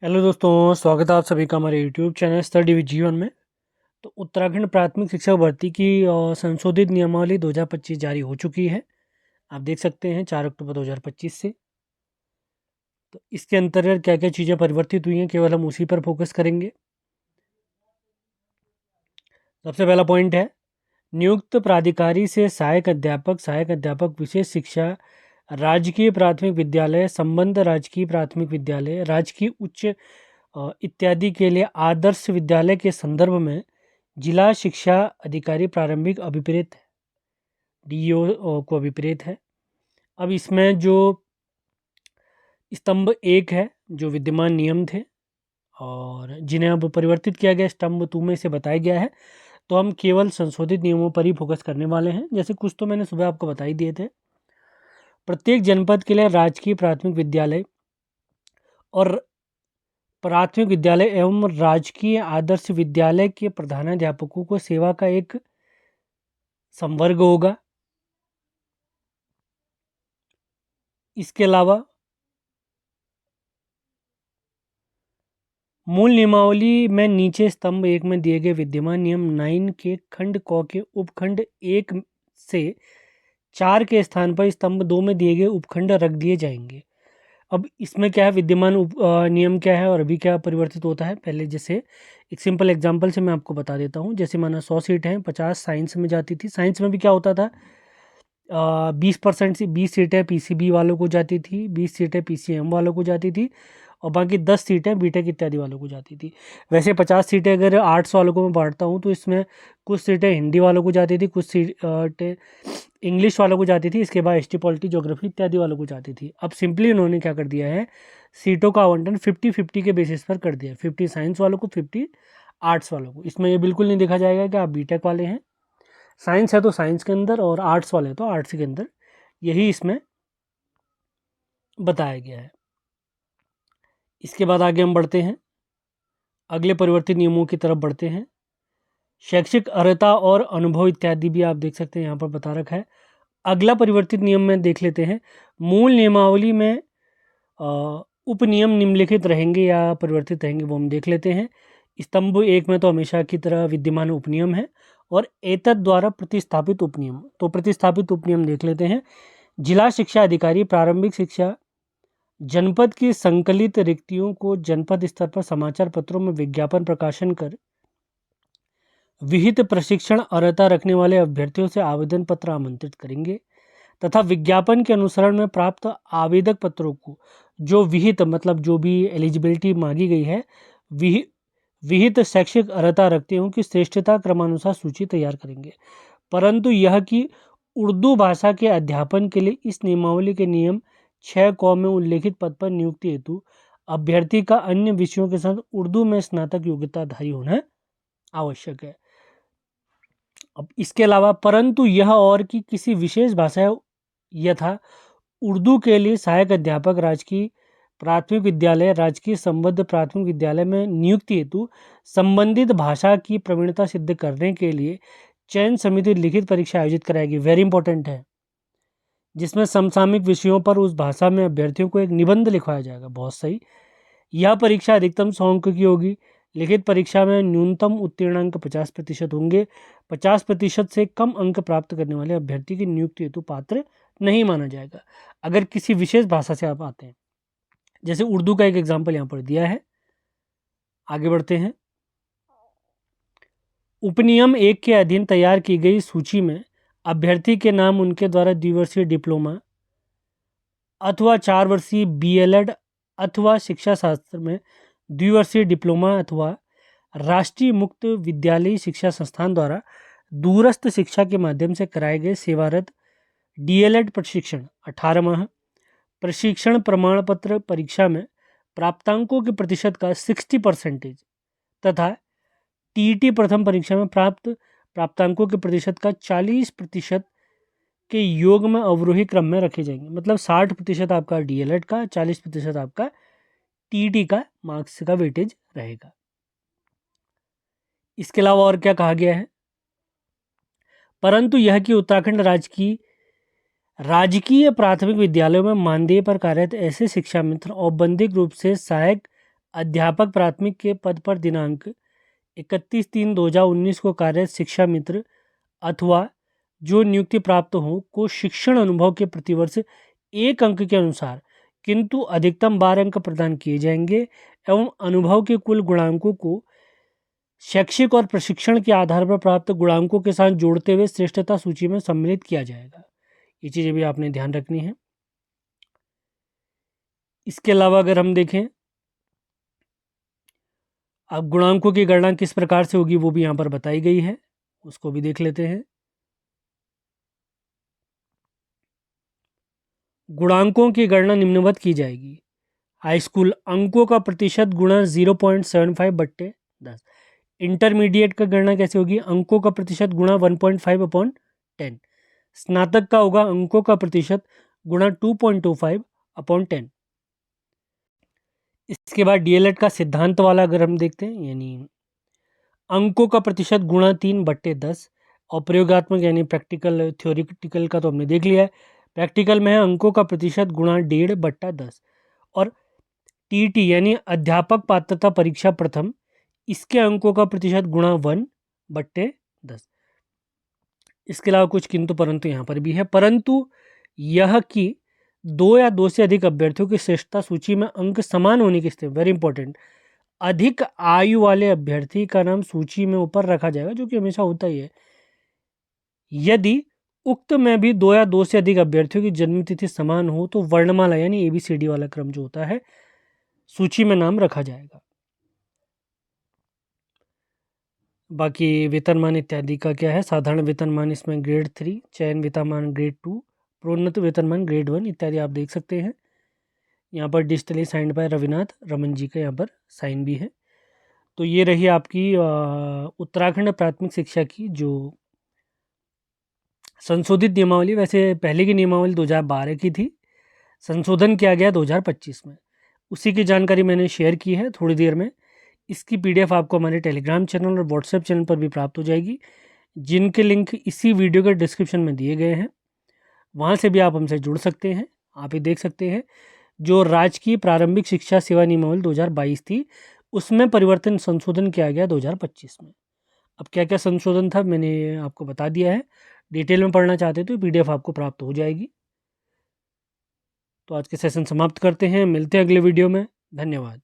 Hello दोस्तों, स्वागत है आप सभी का हमारे यूट्यूब चैनल स्टडी विद जीवन में। तो उत्तराखंड प्राथमिक शिक्षक भर्ती की संशोधित नियमावली 2025 जारी हो चुकी है। आप देख सकते हैं 4 अक्टूबर 2025 से। तो इसके अंतर्गत क्या क्या चीज़ें परिवर्तित हुई हैं, केवल हम उसी पर फोकस करेंगे। सबसे पहला पॉइंट है, नियुक्त प्राधिकारी से सहायक अध्यापक विशेष शिक्षा, राजकीय प्राथमिक विद्यालय, संबद्ध राजकीय प्राथमिक विद्यालय, राजकीय उच्च इत्यादि के लिए आदर्श विद्यालय के संदर्भ में जिला शिक्षा अधिकारी प्रारंभिक अभिप्रेत डीईओ को अभिप्रेत है। अब इसमें जो स्तंभ 1 है, जो विद्यमान नियम थे और जिन्हें अब परिवर्तित किया गया, स्तंभ 2 में से बताया गया है। तो हम केवल संशोधित नियमों पर ही फोकस करने वाले हैं। जैसे कुछ तो मैंने सुबह आपको बता ही दिए थे। प्रत्येक जनपद के लिए राजकीय प्राथमिक विद्यालय और प्राथमिक विद्यालय एवं राजकीय आदर्श विद्यालय के प्रधानाध्यापकों को सेवा का एक संवर्ग होगा। इसके अलावा मूल नियमावली में नीचे स्तंभ 1 में दिए गए विद्यमान नियम 9 के खंड क के उपखंड 1 से 4 के स्थान पर स्तंभ 2 में दिए गए उपखंड रख दिए जाएंगे। अब इसमें क्या है, विद्यमान नियम क्या है और अभी क्या परिवर्तित होता है। पहले जैसे एक सिंपल एग्जांपल से मैं आपको बता देता हूँ। जैसे माना 100 सीट हैं, 50 साइंस में जाती थी। साइंस में भी क्या होता था, 20% से 20 सीटें पीसीबी वालों को जाती थी, 20 सीटें पीसीएम वालों को जाती थी और बाकी 10 सीटें बीटेक इत्यादि वालों को जाती थी। वैसे 50 सीटें अगर आर्ट्स वालों को मैं बांटता हूँ तो इसमें कुछ सीटें हिंदी वालों को जाती थी, कुछ सीटें इंग्लिश वालों को जाती थी, इसके बाद एसटी पॉलिटी ज्योग्राफी इत्यादि वालों को जाती थी। अब सिंपली उन्होंने क्या कर दिया है, सीटों का आवंटन 50-50 के बेसिस पर कर दिया। 50 साइंस वालों को, 50 आर्ट्स वालों को। इसमें ये बिल्कुल नहीं देखा जाएगा कि आप बीटेक वाले हैं, साइंस है तो साइंस के अंदर और आर्ट्स वाले तो आर्ट्स के अंदर। यही इसमें बताया गया है। इसके बाद आगे हम बढ़ते हैं, अगले परिवर्तित नियमों की तरफ बढ़ते हैं। शैक्षिक अर्हता और अनुभव इत्यादि भी आप देख सकते हैं, यहाँ पर बता रखा है। अगला परिवर्तित नियम में देख लेते हैं। मूल नियमावली में उपनियम निम्नलिखित रहेंगे या परिवर्तित रहेंगे, वो हम देख लेते हैं। स्तंभ 1 में तो हमेशा की तरह विद्यमान उपनियम है और एतद द्वारा प्रतिस्थापित उपनियम। तो प्रतिस्थापित उपनियम देख लेते हैं। जिला शिक्षा अधिकारी प्रारंभिक शिक्षा जनपद की संकलित रिक्तियों को जनपद स्तर पर समाचार पत्रों में विज्ञापन प्रकाशन कर विहित प्रशिक्षण अर्हता रखने वाले अभ्यर्थियों से आवेदन पत्र आमंत्रित करेंगे तथा विज्ञापन के अनुसरण में प्राप्त आवेदक पत्रों को जो विहित मतलब जो भी एलिजिबिलिटी मांगी गई है, विहित शैक्षिक अर्हता रखते हों कि श्रेष्ठता क्रमानुसार सूची तैयार करेंगे। परंतु यह कि उर्दू भाषा के अध्यापन के लिए इस नियमावली के नियम 6 क में उल्लेखित पद पर नियुक्ति हेतु अभ्यर्थी का अन्य विषयों के साथ उर्दू में स्नातक योग्यताधारी होना आवश्यक है। अब इसके अलावा परंतु यह और कि किसी विशेष भाषा यथा उर्दू के लिए सहायक अध्यापक राजकीय प्राथमिक विद्यालय, राजकीय संबद्ध प्राथमिक विद्यालय में नियुक्ति हेतु संबंधित भाषा की प्रवीणता सिद्ध करने के लिए चयन समिति लिखित परीक्षा आयोजित कराएगी। वेरी इंपॉर्टेंट है, जिसमें समसामयिक विषयों पर उस भाषा में अभ्यर्थियों को एक निबंध लिखवाया जाएगा। बहुत सही। यह परीक्षा अधिकतम 100 अंक की होगी। लिखित परीक्षा में न्यूनतम उत्तीर्णांक 50% होंगे। 50% से कम अंक प्राप्त करने वाले अभ्यर्थी की नियुक्ति हेतु पात्र नहीं माना जाएगा। अगर किसी विशेष भाषा से आप आते हैं, जैसे उर्दू का एक एग्जाम्पल यहाँ पर दिया है। आगे बढ़ते हैं। उपनियम 1 के अधीन तैयार की गई सूची में अभ्यर्थी के नाम उनके द्वारा द्विवर्षीय डिप्लोमा अथवा 4 वर्षीय बीएलएड अथवा शिक्षा शास्त्र में द्विवर्षीय डिप्लोमा अथवा राष्ट्रीय मुक्त विद्यालयी शिक्षा संस्थान द्वारा दूरस्थ शिक्षा के माध्यम से कराए गए सेवारत डीएलएड प्रशिक्षण 18 माह प्रशिक्षण प्रमाण पत्र परीक्षा में प्राप्तांकों के प्रतिशत का 60% तथा टीईटी प्रथम परीक्षा में प्राप्तांकों के प्रतिशत का 40% के योग में अवरोही क्रम में रखे जाएंगे। मतलब 60% आपका डीएलएड का, 40% आपका टीईटी का मार्क्स का वेटेज रहेगा। इसके अलावा और क्या कहा गया है, परंतु यह कि उत्तराखंड राजकीय प्राथमिक विद्यालयों में मानदेय पर कार्यरत ऐसे शिक्षा मित्र औपबंधिक रूप से सहायक अध्यापक प्राथमिक के पद पर दिनांक 31/3/2019 को कार्यरत शिक्षा मित्र अथवा जो नियुक्ति प्राप्त हो को शिक्षण अनुभव के प्रतिवर्ष 1 अंक के अनुसार किंतु अधिकतम 12 अंक प्रदान किए जाएंगे एवं अनुभव के कुल गुणांकों को शैक्षिक और प्रशिक्षण के आधार पर प्राप्त गुणांकों के साथ जोड़ते हुए श्रेष्ठता सूची में सम्मिलित किया जाएगा। ये चीज़ें भी आपने ध्यान रखनी है। इसके अलावा अगर हम देखें अब गुणांकों की गणना किस प्रकार से होगी वो भी यहाँ पर बताई गई है, उसको भी देख लेते हैं। गुणांकों की गणना निम्नवत की जाएगी। हाई स्कूल अंकों का प्रतिशत गुणा 0.75/10। इंटरमीडिएट का गणना कैसे होगी? अंकों का प्रतिशत गुणा 1.5/10। स्नातक का होगा अंकों का प्रतिशत गुणा 2.25/10। इसके बाद डीएलएड का सिद्धांत वाला अगर हम देखते हैं यानी अंकों का प्रतिशत गुणा 3/10 और प्रयोगात्मक यानी प्रैक्टिकल थ्योरिटिकल का तो हमने देख लिया है। प्रैक्टिकल में है अंकों का प्रतिशत गुणा 1.5/10 और टीटी यानी अध्यापक पात्रता परीक्षा प्रथम इसके अंकों का प्रतिशत गुणा 1/10। इसके अलावा कुछ किंतु परंतु यहाँ पर भी है, परंतु यह कि 2 या 2 से अधिक अभ्यर्थियों की श्रेष्ठता सूची में अंक समान होने की स्थिति, वेरी इंपॉर्टेंट, अधिक आयु वाले अभ्यर्थी का नाम सूची में ऊपर रखा जाएगा, जो कि हमेशा होता ही है। यदि उक्त में भी 2 या 2 से अधिक अभ्यर्थियों की जन्म तिथि समान हो तो वर्णमाला यानी ABCD वाला क्रम जो होता है सूची में नाम रखा जाएगा। बाकी वेतनमान इत्यादि का क्या है? साधारण वेतनमान इसमें ग्रेड 3, चयन वेतनमान ग्रेड 2, प्रोन्नत वेतनमान ग्रेड 1 इत्यादि आप देख सकते हैं। यहाँ पर digitally signed by Ravinath Raman ji का यहाँ पर साइन भी है। तो ये रही आपकी उत्तराखंड प्राथमिक शिक्षा की जो संशोधित नियमावली। वैसे पहले की नियमावली 2012 की थी, संशोधन किया गया 2025 में, उसी की जानकारी मैंने शेयर की है थोड़ी देर में। इसकी PDF आपको हमारे टेलीग्राम चैनल और व्हाट्सएप चैनल पर भी प्राप्त हो जाएगी, जिनके लिंक इसी वीडियो के डिस्क्रिप्शन में दिए गए हैं। वहाँ से भी आप हमसे जुड़ सकते हैं। आप ये देख सकते हैं जो राजकीय प्रारंभिक शिक्षा सेवा नियमावली 2022 थी उसमें परिवर्तन संशोधन किया गया 2025 में। अब क्या क्या संशोधन था मैंने आपको बता दिया है। डिटेल में पढ़ना चाहते तो PDF आपको प्राप्त हो जाएगी। तो आज के सेशन समाप्त करते हैं, मिलते हैं अगले वीडियो में। धन्यवाद।